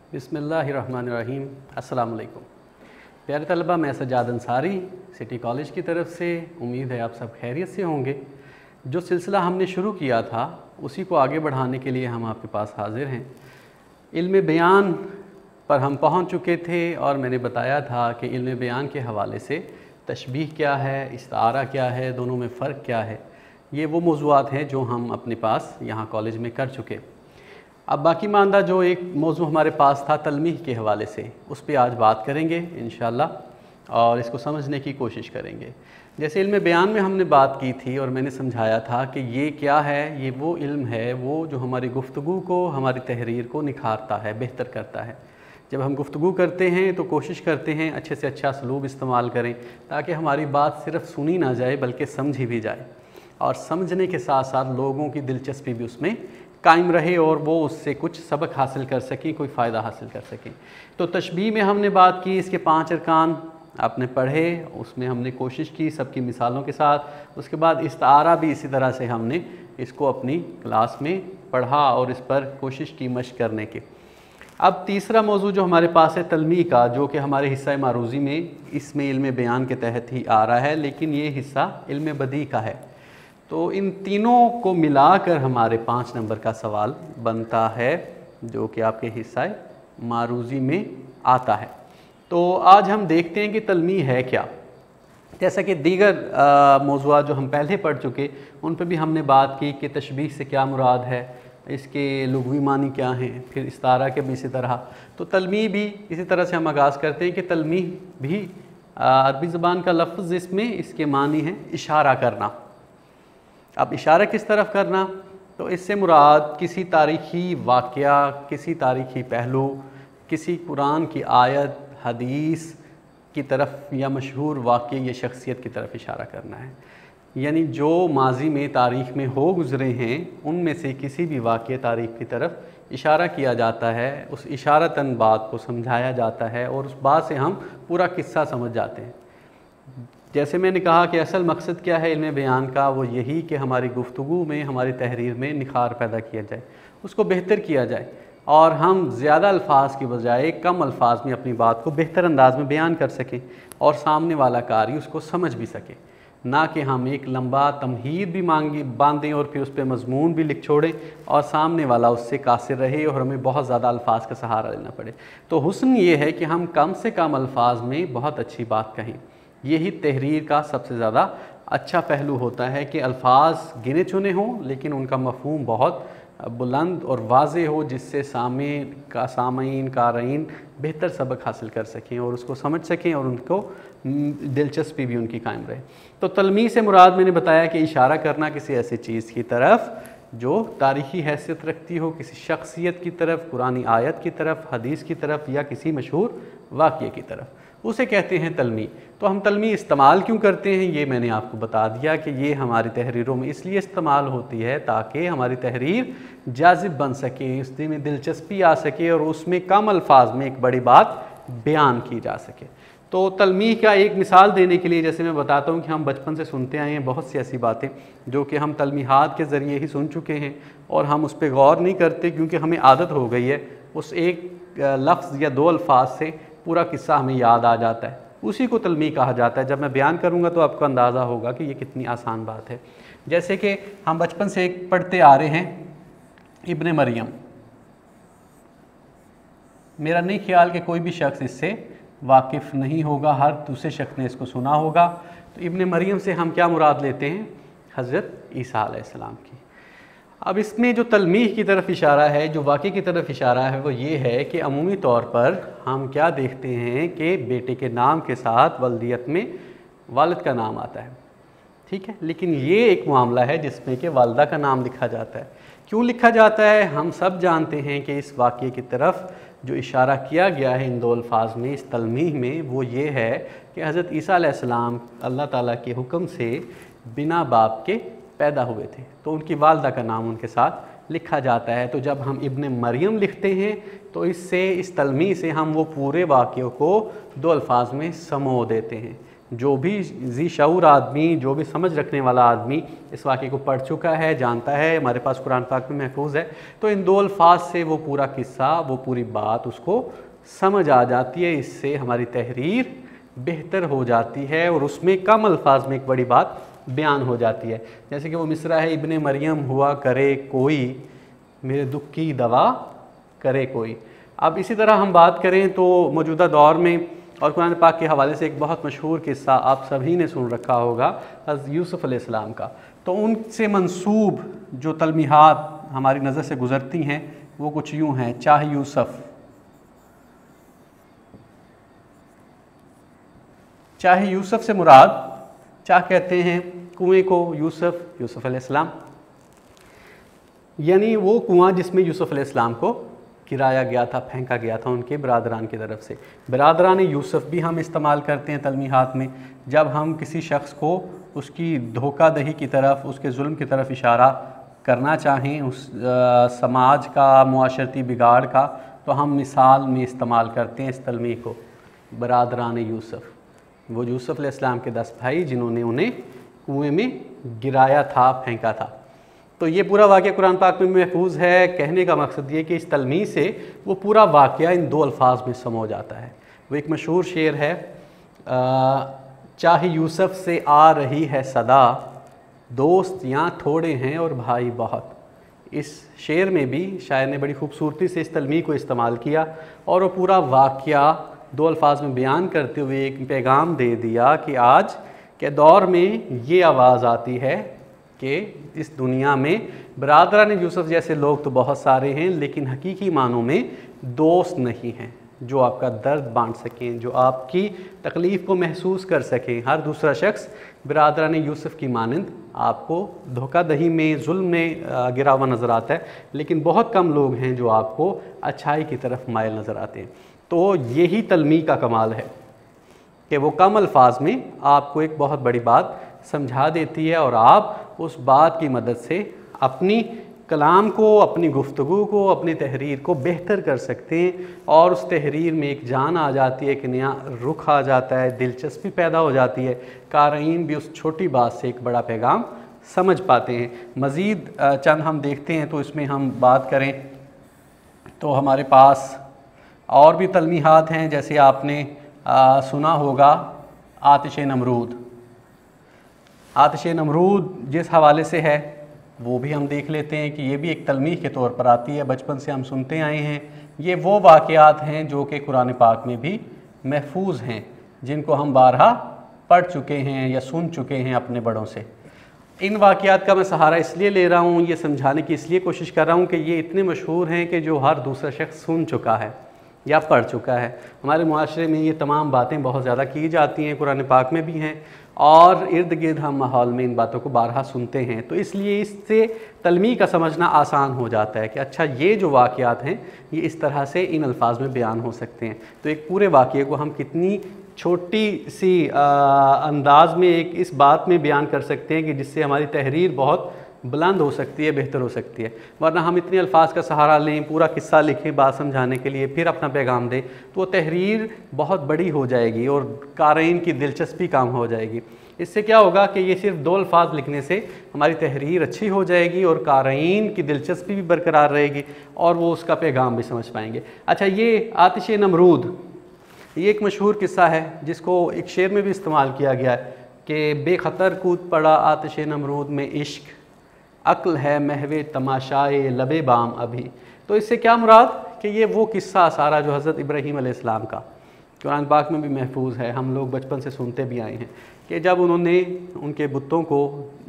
बिस्मिल्लाहिर्रहमानिर्रहीम। अस्सलाम वालेकुम। प्यारे तलबा, मैं सज्जाद अंसारी सिटी कॉलेज की तरफ से। उम्मीद है आप सब खैरियत से होंगे। जो सिलसिला हमने शुरू किया था उसी को आगे बढ़ाने के लिए हम आपके पास हाज़िर हैं। इल्म बयान पर हम पहुंच चुके थे और मैंने बताया था कि इल्म बयान के हवाले से तशबीह क्या है, इस्तारा क्या है, दोनों में फ़र्क क्या है, ये वो मौज़ूआत हैं जो हम अपने पास यहाँ कॉलेज में कर चुके। अब बाकी मानदा जो एक मौजू हमारे पास था तलमीह के हवाले से, उस पर आज बात करेंगे इंशाअल्लाह और इसको समझने की कोशिश करेंगे। जैसे इल्म बयान में हमने बात की थी और मैंने समझाया था कि ये क्या है, ये वो इल्म है वो जो हमारी गुफ्तगू को, हमारी तहरीर को निखारता है, बेहतर करता है। जब हम गुफ्तगू करते हैं तो कोशिश करते हैं अच्छे से अच्छा सलूब इस्तेमाल करें ताकि हमारी बात सिर्फ़ सुनी ना जाए बल्कि समझी भी जाए, और समझने के साथ साथ लोगों की दिलचस्पी भी उसमें कायम रहे और वो उससे कुछ सबक हासिल कर सकें, कोई फ़ायदा हासिल कर सकें। तो तशबीह में हमने बात की, इसके 5 अरकान आपने पढ़े, उसमें हमने कोशिश की सबकी मिसालों के साथ। उसके बाद इस्तारा भी इसी तरह से हमने इसको अपनी क्लास में पढ़ा और इस पर कोशिश की मशक करने की। अब तीसरा मौजू जो हमारे पास है तलमीह का, जो कि हमारे हिस्सा मारूज़ी में, इसमें इल्म बयान के तहत ही आ रहा है, लेकिन ये हिस्सा इल्म बदी का है। तो इन तीनों को मिलाकर हमारे 5 नंबर का सवाल बनता है जो कि आपके हिस्सा मारूज़ी में आता है। तो आज हम देखते हैं कि तलमीह है क्या। जैसा कि दीगर मौज़ूआत जो हम पहले पढ़ चुके उन पर भी हमने बात की कि तशबीह से क्या मुराद है, इसके लुग़वी मानी क्या हैं, फिर इस्तारा के भी इसी तरह। तो तलमीह भी इसी तरह से हम आगाज़ करते हैं कि तलमीह भी अरबी ज़बान का लफ्ज़, इसमें इसके मानी है इशारा करना। अब इशारा किस तरफ करना, तो इससे मुराद किसी तारीख़ी वाक़या, किसी तारीख़ी पहलू, किसी कुरान की आयत, हदीस की तरफ या मशहूर वाक़ये या शख्सियत की तरफ इशारा करना है। यानी जो माज़ी में तारीख़ में हो गुज़रे हैं उनमें से किसी भी वाक़ये तारीख़ की तरफ इशारा किया जाता है, उस इशारतन बात को समझाया जाता है और उस बात से हम पूरा किस्सा समझ जाते हैं। जैसे मैंने कहा कि असल मकसद क्या है इल्म बयान का, वो यही कि हमारी गुफ्तगू में, हमारी तहरीर में निखार पैदा किया जाए, उसको बेहतर किया जाए और हम ज़्यादा अल्फाज की बजाय कम अल्फाज में अपनी बात को बेहतर अंदाज में बयान कर सकें और सामने वाला कारी उसको समझ भी सके। ना कि हम एक लंबा तमहीद भी बांधें और फिर उस पर मज़मून भी लिख छोड़ें और सामने वाला उससे कासिर रहे और हमें बहुत ज़्यादा अल्फाज का सहारा लेना पड़े। तो हुस्न ये है कि हम कम से कम अल्फाज में बहुत अच्छी बात कहें। यही तहरीर का सबसे ज़्यादा अच्छा पहलू होता है कि अल्फाज गिने चुने हों लेकिन उनका मफ़हूम बहुत बुलंद और वाज़े हो, जिससे सामीन क़ारीन बेहतर सबक हासिल कर सकें और उसको समझ सकें और उनको दिलचस्पी भी उनकी कायम रहे। तो तलमीह से मुराद मैंने बताया कि इशारा करना किसी ऐसी चीज़ की तरफ जो तारीख़ी हैसियत रखती हो, किसी शख्सियत की तरफ, कुरानी आयत की तरफ, हदीस की तरफ या किसी मशहूर वाक़ये की तरफ, उसे कहते हैं तलमीह। तो हम तलमीह इस्तेमाल क्यों करते हैं ये मैंने आपको बता दिया कि ये हमारी तहरीरों में इसलिए इस्तेमाल होती है ताकि हमारी तहरीर जाज़िब बन सके, उसमें दिलचस्पी आ सके और उसमें कम अल्फाज में एक बड़ी बात बयान की जा सके। तो तलमीह का एक मिसाल देने के लिए जैसे मैं बताता हूँ कि हम बचपन से सुनते आए हैं बहुत सी ऐसी बातें जो कि हम तलमीहात के ज़रिए ही सुन चुके हैं और हम उस पर गौर नहीं करते क्योंकि हमें आदत हो गई है, उस एक लफ्ज़ या 2 अल्फाज से पूरा किस्सा हमें याद आ जाता है, उसी को तलमीह कहा जाता है। जब मैं बयान करूँगा तो आपको अंदाज़ा होगा कि ये कितनी आसान बात है। जैसे कि हम बचपन से एक पढ़ते आ रहे हैं इब्ने मरियम। मेरा नहीं ख्याल कि कोई भी शख्स इससे वाकिफ़ नहीं होगा, हर दूसरे शख्स ने इसको सुना होगा। तो इब्ने मरियम से हम क्या मुराद लेते हैं, हज़रत ईसा अलैहिस्सलाम की। अब इसमें जो तलमीह की तरफ इशारा है, जो वाक़ये की तरफ इशारा है, वो ये है कि अमूमी तौर पर हम क्या देखते हैं कि बेटे के नाम के साथ वल्दियत में वालिद का नाम आता है, ठीक है। लेकिन ये एक मामला है जिसमें कि वालदा का नाम लिखा जाता है। क्यों लिखा जाता है, हम सब जानते हैं कि इस वाक़ये की तरफ जो इशारा किया गया है इन 2 अल्फाज में, इस तलमीह में, वो ये है कि हज़रत ईसा अलैहिस्सलाम अल्लाह ताला के हुक्म से बिना बाप के पैदा हुए थे, तो उनकी वालदा का नाम उनके साथ लिखा जाता है। तो जब हम इब्ने मरियम लिखते हैं तो इससे, इस तलमीह से हम वो पूरे वाक़ये को 2 अल्फाज में समो देते हैं। جو بھی ذی شعور آدمی، جو بھی سمجھ رکھنے والا آدمی اس واقعے کو پڑھ چکا ہے، جانتا ہے، ہمارے پاس قرآن پاک میں محفوظ ہے، تو ان 2 الفاظ سے وہ پورا قصہ، وہ پوری بات اس کو سمجھ آ جاتی ہے۔ اس سے ہماری تحریر بہتر ہو جاتی ہے اور اس میں کم الفاظ میں ایک بڑی بات بیان ہو جاتی ہے۔ جیسے کہ وہ مصرع ہے، ابن مریم ہوا کرے کوئی، میرے دکھ کی دوا کرے کوئی۔ اب اسی طرح ہم بات کریں تو موجودہ دور میں اور قرآن پاک کے حوالے سے ایک بہت مشہور قصہ آپ سبھی نے سن رکھا ہوگا حضرت یوسف علیہ السلام کا۔ تو ان سے منسوب جو تلمیحات ہماری نظر سے گزرتی ہیں وہ کچھ یوں ہیں: چاہ یوسف، چاہے یوسف سے مراد، چاہ کہتے ہیں کنویں کو، یوسف علیہ السلام، یعنی وہ کنواں جس میں یوسف علیہ السلام کو گرایا گیا تھا، پھینکا گیا تھا ان کے برادران کی طرف سے۔ برادران یوسف بھی ہم استعمال کرتے ہیں تلمیحات میں، جب ہم کسی شخص کو اس کی دھوکہ دہی کی طرف، اس کے ظلم کی طرف اشارہ کرنا چاہیں، اس سماج کا، معاشرتی بگاڑ کا، تو ہم مثال میں استعمال کرتے ہیں اس تلمیح کو، برادران یوسف، وہ یوسف علیہ السلام کے 10 بھائی جنہوں نے انہیں کنویں میں گرایا تھا، پھینکا تھا۔ تو یہ پورا واقعہ قرآن پاک میں محفوظ ہے۔ کہنے کا مقصد یہ کہ اس تلمیح سے وہ پورا واقعہ ان 2 الفاظ میں سمو جاتا ہے۔ وہ ایک مشہور شعر ہے، چاہے یوسف سے آ رہی ہے صدا، دوست یہاں تھوڑے ہیں اور بھائی بہت۔ اس شعر میں بھی شاعر نے بڑی خوبصورتی سے اس تلمیح کو استعمال کیا اور وہ پورا واقعہ 2 الفاظ میں بیان کرتے ہوئے ایک پیغام دے دیا کہ آج کے دور میں یہ آواز آتی ہے کہ اس دنیا میں برادران یوسف جیسے لوگ تو بہت سارے ہیں، لیکن حقیقی معنوں میں دوست نہیں ہیں جو آپ کا درد بانٹ سکیں، جو آپ کی تکلیف کو محسوس کر سکیں۔ ہر دوسرا شخص برادران یوسف کی مانند آپ کو دھوکہ دہی میں، ظلم میں گرا ہوا نظر آتا ہے، لیکن بہت کم لوگ ہیں جو آپ کو اچھائی کی طرف مائل نظر آتے ہیں۔ تو یہی تلمیح کا کمال ہے کہ وہ کم الفاظ میں آپ کو ایک بہت بڑی بات سمجھا دیتی ہے اور آپ اس بات کی مدد سے اپنی کلام کو، اپنی گفتگو کو، اپنی تحریر کو بہتر کر سکتے ہیں، اور اس تحریر میں ایک جان آ جاتی ہے، ایک نیا رخ آ جاتا ہے، دلچسپی پیدا ہو جاتی ہے، قارئین بھی اس چھوٹی بات سے ایک بڑا پیغام سمجھ پاتے ہیں۔ مزید چند ہم دیکھتے ہیں تو اس میں ہم بات کریں تو ہمارے پاس اور بھی تلمیحات ہیں، جیسے آپ نے سنا ہوگا آتش نمرود۔ آتش نمرود جس حوالے سے ہے وہ بھی ہم دیکھ لیتے ہیں کہ یہ بھی ایک تلمیح کے طور پر آتی ہے، بچپن سے ہم سنتے آئے ہیں۔ یہ وہ واقعات ہیں جو کہ قرآن پاک میں بھی محفوظ ہیں، جن کو ہم بارہا پڑھ چکے ہیں یا سن چکے ہیں اپنے بڑوں سے۔ ان واقعات کا میں سہارا اس لیے لے رہا ہوں، یہ سمجھانے کی اس لیے کوشش کر رہا ہوں کہ یہ اتنے مشہور ہیں کہ جو ہر دوسرا شخص سن چکا ہے یا پڑھ چکا ہے۔ ہمارے معاشرے میں یہ تمام باتیں بہت زیادہ کی جاتی ہیں، قرآن پاک میں بھی ہیں، اور ارد گرد ہم ماحول میں ان باتوں کو بارہا سنتے ہیں، تو اس لیے اس سے تلمیح کا سمجھنا آسان ہو جاتا ہے کہ اچھا یہ جو واقعات ہیں یہ اس طرح سے ان الفاظ میں بیان ہو سکتے ہیں۔ تو ایک پورے واقعے کو ہم کتنی چھوٹی سی انداز میں ایک اس بات میں بیان کر سکتے ہیں کہ جس سے ہماری تحریر بہت بلند ہو سکتی ہے، بہتر ہو سکتی ہے۔ ورنہ ہم اتنے الفاظ کا سہارا لیں، پورا قصہ لکھیں بات سمجھانے کے لیے، پھر اپنا پیغام دیں، تو وہ تحریر بہت بڑی ہو جائے گی اور قارئین کی دلچسپی کم ہو جائے گی۔ اس سے کیا ہوگا کہ یہ صرف 2 الفاظ لکھنے سے ہماری تحریر اچھی ہو جائے گی اور قارئین کی دلچسپی بھی برقرار رہے گی اور وہ اس کا پیغام بھی سمجھ پائیں گے۔ اچھا، یہ آتش نمرود یہ ایک مشہور قصہ ہے جس کو ایک شعر میں بھی استعمال کیا گیا ہے کہ بے خطر کود پڑا آتش نمرود میں عشق، عقل ہے محو تماشائے لب بام ابھی۔ تو اس سے کیا مراد کہ یہ وہ قصہ سارا جو حضرت ابراہیم علیہ السلام کا قرآن پاک میں بھی محفوظ ہے، ہم لوگ بچپن سے سنتے بھی آئے ہیں کہ جب انہوں نے ان کے بتوں کو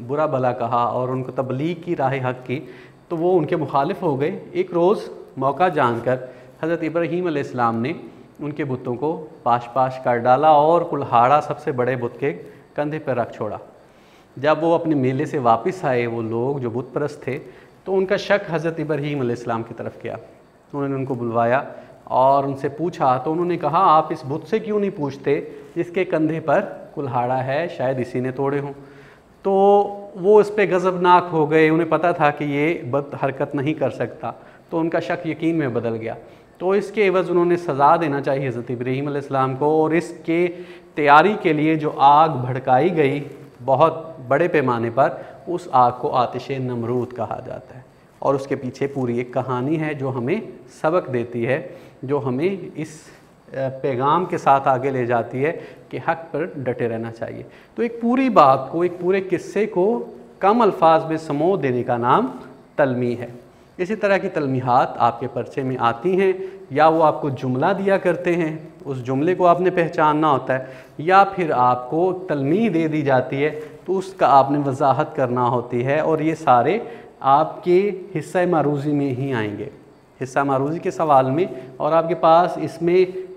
برا بھلا کہا اور ان کو تبلیغ کی راہ حق کی تو وہ ان کے مخالف ہو گئے۔ ایک روز موقع جان کر حضرت ابراہیم علیہ السلام نے ان کے بتوں کو پاش پاش کر ڈالا اور کلہاڑا سب سے بڑے بت کے کندھے پر رکھ چھوڑا۔ جب وہ اپنے میلے سے واپس آئے وہ لوگ جو بت پرست تھے تو ان کا شک حضرت ابراہیم علیہ السلام کی طرف کیا۔ انہوں نے ان کو بلوایا اور ان سے پوچھا تو انہوں نے کہا آپ اس بت سے کیوں نہیں پوچھتے جس کے کندھے پر کلہاڑا ہے، شاید اسی نے توڑے ہوں۔ تو وہ اس پہ غضبناک ہو گئے، انہیں پتہ تھا کہ یہ بت حرکت نہیں کر سکتا، تو ان کا شک یقین میں بدل گیا۔ تو اس کے عوض انہوں نے سزا دینا چاہیے حضرت ابراہیم علیہ السلام کو، اور اس کے तैयारी के लिए जो आग भड़काई गई बहुत बड़े पैमाने पर, उस आग को आतिश नमरूद कहा जाता है। और उसके पीछे पूरी एक कहानी है जो हमें सबक देती है, जो हमें इस पैगाम के साथ आगे ले जाती है कि हक़ पर डटे रहना चाहिए। तो एक पूरी बात को, एक पूरे किस्से को कम अल्फाज में समो देने का नाम तलमी है। इसी तरह की तलमीहात आपके पर्चे में आती हैं, या वो आपको जुमला दिया करते हैं, उस जुमले को आपने पहचानना होता है, या फिर आपको तलमी दे दी जाती है तो उसका आपने वजाहत करना होती है। और ये सारे आपके हिस्सा मारूज़ी में ही आएंगे, हिस्सा मारूज़ी के सवाल में। और आपके पास इसमें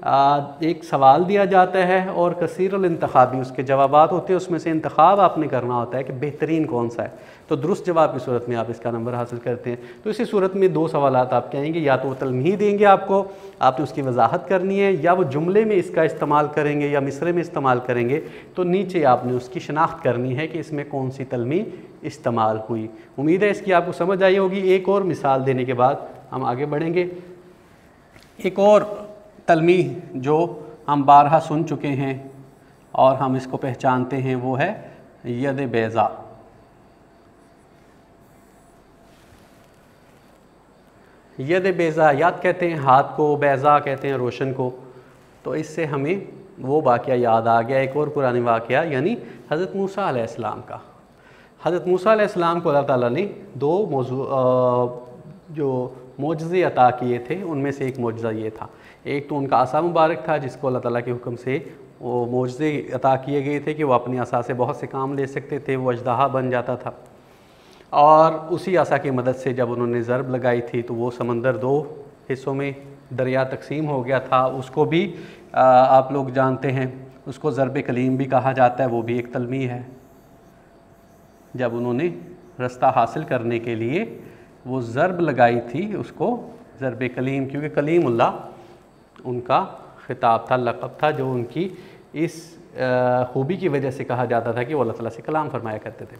एक सवाल दिया जाता है और कसीरुल इंतखाबी उसके जवाबात होते हैं, उसमें से इंतखाब आपने करना होता है कि बेहतरीन कौन सा है। तो दुरुस्त जवाब की सूरत में आप इसका नंबर हासिल करते हैं। तो इसी सूरत में दो सवालात आपके आएंगे, या तो वो तलमीह देंगे आपको, आपने उसकी वजाहत करनी है, या वो जुमले में इसका इस्तेमाल करेंगे या मिसरे में इस्तेमाल करेंगे। तो नीचे आपने उसकी शनाख्त करनी है कि इसमें कौन सी तलमीह इस्तेमाल हुई। उम्मीद है इसकी आपको समझ आई होगी। एक और मिसाल देने के बाद हम आगे बढ़ेंगे। एक और तलमीह जो हम बारहा सुन चुके हैं और हम इसको पहचानते हैं, वो है यद बैज़ा। यद बैज़ा याद कहते हैं हाथ को, बैज़ा कहते हैं रोशन को। तो इससे हमें वो वाक़या याद आ गया, एक और पुरानी वाक़या, यानी हज़रत मूसा अलैहिस्सलाम का। हज़रत मूसा अलैहिस्सलाम को अल्लाह ताला ने दो जो मोजज़े अता किए थे, उनमें से एक मोजज़ा ये था। एक तो उनका आसा मुबारक था जिसको अल्लाह ताला के हुक्म से वो मोजज़े अता किए गए थे कि वो अपनी आसा से बहुत से काम ले सकते थे, वो अजदहा बन जाता था। और उसी आसा की मदद से जब उन्होंने ज़रब लगाई थी तो वो समंदर दो हिस्सों में दरिया तकसीम हो गया था। उसको भी आप लोग जानते हैं, उसको ज़रब कलीम भी कहा जाता है, वो भी एक तलमीह है। जब उन्होंने रास्ता हासिल करने के लिए वो ज़रब लगाई थी, उसको ज़रब कलीम, क्योंकि कलीमुल्लाह उनका ख़िताब था, लक़ब था, जो उनकी इस खूबी की वजह से कहा जाता था कि वो अल्लाह ताला से कलाम फरमाया करते थे।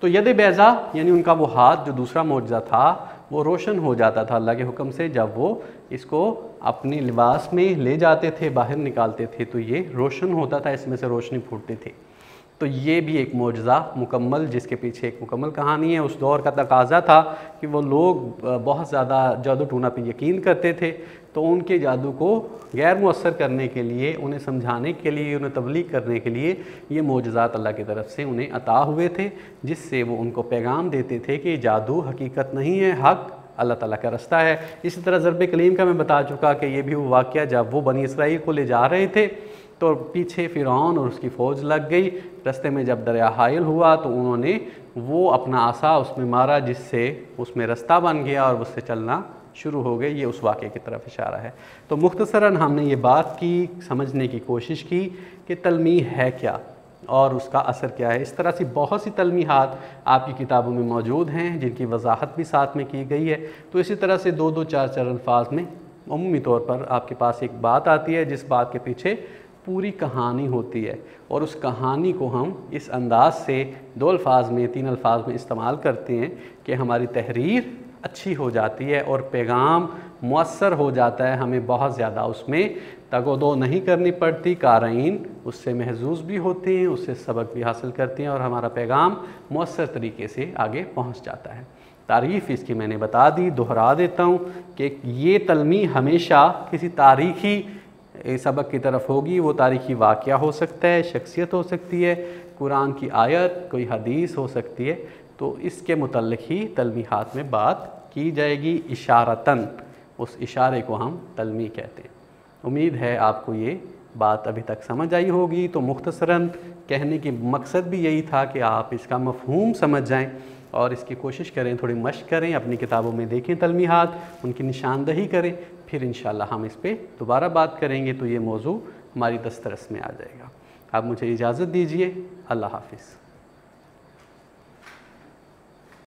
तो यद बैज़ा यानी उनका वो हाथ जो दूसरा मोजज़ा था वो रोशन हो जाता था अल्लाह के हुक्म से। जब वो इसको अपने लिबास में ले जाते थे, बाहर निकालते थे, तो ये रोशन होता था, इसमें से रोशनी फूटती थी। तो ये भी एक मोजज़ा मुकम्मल, जिसके पीछे एक मुकम्मल कहानी है। उस दौर का तकाज़ा था कि वो लोग बहुत ज़्यादा जादू टूना पे यकीन करते थे, तो उनके जादू को गैर मुअस्सर करने के लिए, उन्हें समझाने के लिए, उन्हें तबलीग करने के लिए ये मोजज़ात अल्लाह की तरफ से उन्हें अता हुए थे, जिससे वो उनको पैगाम देते थे कि जादू हकीकत नहीं है, हक़ अल्लाह ताला का रास्ता है। इसी तरह ज़रब कलीम का मैं बता चुका कि ये भी वो वाक़या जब वो बनी इसराइल को ले जा रहे थे तो पीछे फ़िरौन और उसकी फ़ौज लग गई। रास्ते में जब दरिया हाइल हुआ तो उन्होंने वो अपना आसा उसमें मारा, जिससे उसमें रास्ता बन गया और उससे चलना शुरू हो गए। ये उस वाक़े की तरफ इशारा है। तो मुख्तसरन हमने ये बात की, समझने की कोशिश की कि तलमीह है क्या और उसका असर क्या है। इस तरह से बहुत सी तलमीहात आपकी किताबों में मौजूद हैं जिनकी वजाहत भी साथ में की गई है। तो इसी तरह से दो दो चार चार अल्फाज में अमूमी तौर पर आपके पास एक बात आती है, जिस बात के पीछे पूरी कहानी होती है, और उस कहानी को हम इस अंदाज से दो अल्फाज में, तीन अल्फाज में इस्तेमाल करते हैं कि हमारी तहरीर अच्छी हो जाती है और पैगाम मुअस्सर हो जाता है। हमें बहुत ज़्यादा उसमें तगोदो नहीं करनी पड़ती, क़ारीन उससे महजूज़ भी होते हैं, उससे सबक भी हासिल करते हैं और हमारा पैगाम मुअस्सर तरीके से आगे पहुँच जाता है। तारीफ़ इसकी मैंने बता दी, दोहरा देता हूँ कि ये तलमीह हमेशा किसी तारीख़ी सबक की तरफ होगी। वो तारीख़ी वाक़या हो सकता है, शख्सियत हो सकती है, कुरान की आयत, कोई हदीस हो सकती है। तो इसके मुतल्लिक़ ही तलमीहात में बात की जाएगी इशारतन, उस इशारे को हम तलमीह कहते हैं। उम्मीद है आपको ये बात अभी तक समझ आई होगी। तो मुख्तसरन कहने की मकसद भी यही था कि आप इसका मफ़हूम समझ जाएं और इसकी कोशिश करें, थोड़ी मश्क करें, अपनी किताबों में देखें तलमीहात, उनकी निशानदही करें, फिर इंशाअल्लाह हम इस पे दोबारा बात करेंगे तो ये मौजू हमारी दस्तरस में आ जाएगा। आप मुझे इजाज़त दीजिए। अल्लाह हाफ़िज़।